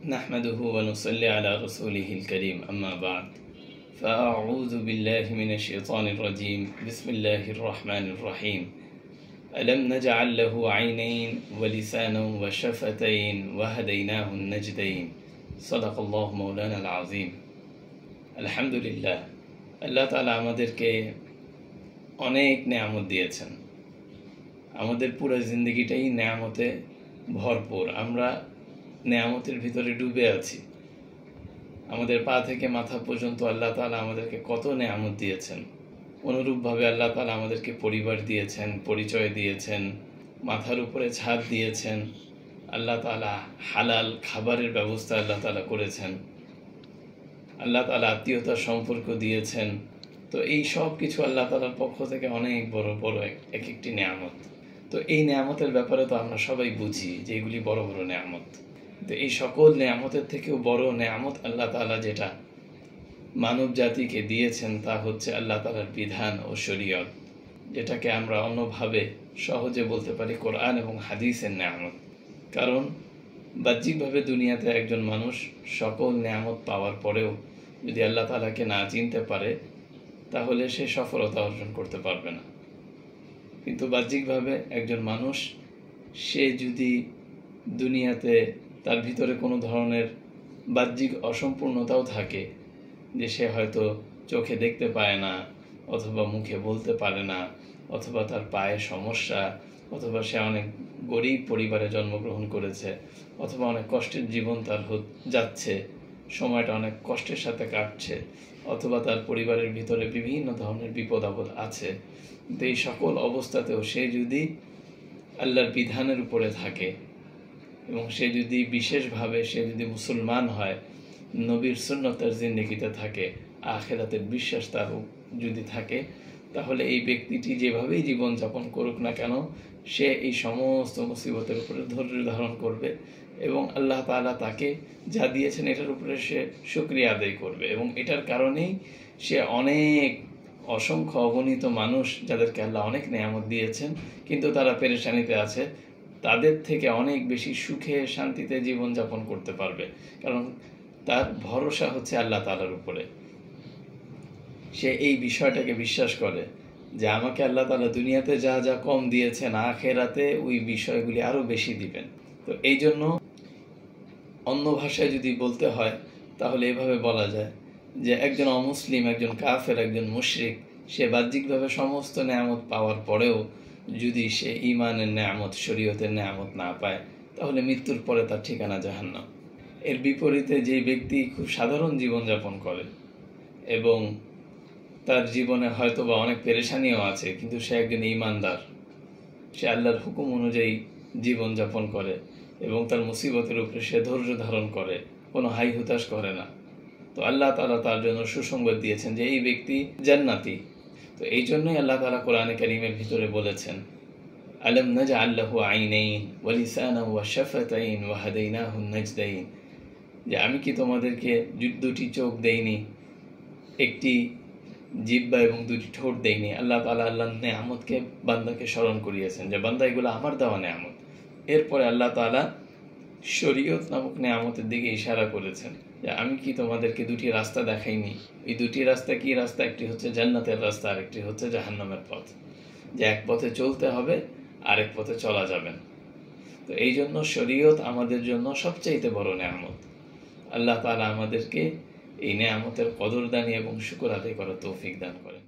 نحمده ونصلي على رسوله الكريم أما بعد فأعوذ بالله من الشيطان الرجيم بسم الله الرحمن الرحيم ألم نجعل له عينين ولسانا وشفتين وهديناه النجدين صدق الله مولانا العظيم الحمد لله আল্লাহ তাআলা আমাদেরকে অনেক নেয়ামত দিয়েছেন। আমাদের পুরো জিন্দেগিটাই নেয়ামতে ভরপুর। আমরা নেয়ামতের ভিতরে ডুবে আছি। আমাদের পা থেকে মাথা পর্যন্ত আল্লাহ তাআলা আমাদেরকে কত নেয়ামত দিয়েছেন। অনুরূপভাবে আল্লাহ তাআলা আমাদেরকে পরিবার দিয়েছেন, পরিচয় দিয়েছেন, মাথার উপরে ছাদ দিয়েছেন। আল্লাহ তাআলা হালাল খাবারের ব্যবস্থা আল্লাহ তাআলা করেছেন। আল্লাহ তাআলা আত্মীয়তার সম্পর্ক দিয়েছেন। তো এই সব কিছু আল্লাহ তাআলার পক্ষ থেকে অনেক বড় বড় এক একটি নেয়ামত। তো এই নেয়ামতের ব্যাপারে তো আমরা সবাই বুঝি যে এগুলি বড় বড় নেয়ামত। তো এই সকল নেয়ামতের থেকেও বড় নেয়ামত আল্লাহ তাআলা যেটা মানব জাতিকে দিয়েছেন তা হচ্ছে আল্লাহ তাআলার বিধান ও শরীয়ত, যেটাকে আমরা অন্যভাবে সহজে বলতে পারি কোরআন এবং হাদিসের নেয়ামত। কারণ বাহ্যিকভাবে দুনিয়াতে একজন মানুষ সকল নেয়ামত পাওয়ার পরেও যদি আল্লাহ তাআলাকে না চিনতে পারে তাহলে সে সফলতা অর্জন করতে পারবে না। কিন্তু বাহ্যিকভাবে একজন মানুষ সে যদি দুনিয়াতে তার ভিতরে কোনো ধরনের বাহ্যিক অসম্পূর্ণতাও থাকে, যে সে হয়তো চোখে দেখতে পায় না, অথবা মুখে বলতে পারে না, অথবা তার পায়ে সমস্যা, অথবা সে অনেক গরিব পরিবারে জন্মগ্রহণ করেছে, অথবা অনেক কষ্টের জীবন তার যাচ্ছে, সময়টা অনেক কষ্টের সাথে কাটছে, অথবা তার পরিবারের ভিতরে বিভিন্ন ধরনের বিপদ আপদ আছে। কিন্তু এই সকল অবস্থাতেও সে যদি আল্লাহর বিধানের উপরে থাকে এবং সে যদি বিশেষভাবে সে যদি মুসলমান হয়, নবীর সুন্নতের জিন্দেগিতে থাকে, আখিরাতের বিশ্বাস তার যদি থাকে, তাহলে এই ব্যক্তিটি যেভাবেই জীবনযাপন করুক না কেন সে এই সমস্ত মুসিবতের উপরে ধৈর্য ধারণ করবে এবং আল্লাহ তাআলা তাকে যা দিয়েছেন এটার উপরে সে শুকরিয়া আদায় করবে। এবং এটার কারণেই সে অনেক অসংখ্য অগণিত মানুষ যাদেরকে আল্লাহ অনেক নেয়ামত দিয়েছেন কিন্তু তারা পেরেশানিতে আছে, তাদের থেকে অনেক বেশি সুখে শান্তিতে জীবনযাপন করতে পারবে। কারণ তার ভরসা হচ্ছে আল্লাহ তাআলার উপরে। সে এই বিষয়টাকে বিশ্বাস করে যে আমাকে আল্লাহ তাআলা দুনিয়াতে যা যা কম দিয়েছেন আখিরাতে ওই বিষয়গুলি আরও বেশি দিবেন। তো এই জন্য অন্য ভাষায় যদি বলতে হয় তাহলে এভাবে বলা যায় যে একজন অমুসলিম, একজন কাফের, একজন মুশরিক সে বাহ্যিকভাবে সমস্ত নেয়ামত পাওয়ার পরেও যদি সে ঈমানের নেয়ামত, শরীয়তের নেয়ামত না পায় তাহলে মৃত্যুর পরে তার ঠিকানা জাহান্নাম। এর বিপরীতে যে ব্যক্তি খুব সাধারণ জীবনযাপন করে এবং তার জীবনে হয়তো বা অনেক পেরেশানিও আছে কিন্তু সে একজন ঈমানদার, সে আল্লাহর হুকুম অনুযায়ী জীবনযাপন করে এবং তার মুসিবতের উপরে সে ধৈর্য ধারণ করে, কোনো হাই হুতাশ করে না, তো আল্লাহ তাআলা তার জন্য সুসংবাদ দিয়েছেন যে এই ব্যক্তি জান্নাতি। তো এই জন্যই আল্লাহ তাআলা কোরআনে কারীমের ভিতরে বলেছেন আলম নাজআল লাহু আইনাইন ওয়া লিসানান ওয়া শাফাতাইন ওয়া হাদাইনাহুন নাজদাইন, যে আমি কি তোমাদেরকে দুটি চোখ দেইনি, একটি জিহ্বা এবং দুটি ঠোঁট দেইনি। আল্লাহ তাআলা আল্লাহর নেয়ামতকে বান্দাকে স্মরণ করিয়েছেন যে বান্দা এগুলো আমার দেওয়া নেয়ামত। এরপরে আল্লাহ তাআলা শরীয়ত নামক নেয়ামতের দিকে ইশারা করেছেন যে আমি কি তোমাদেরকে দুটি রাস্তা দেখাইনি। এই দুটি রাস্তা কি রাস্তা? একটি হচ্ছে জান্নাতের রাস্তা, আরেকটি হচ্ছে জাহান্নামের পথ, যে এক পথে চলতে হবে আরেক পথে চলা যাবে না। তো এই জন্য শরীয়ত আমাদের জন্য সবচাইতে বড় নেয়ামত। আল্লাহ তাআলা আমাদেরকে এই নেয়ামতের কদরদানি এবং শুকর আদায় করার তৌফিক দান করেন।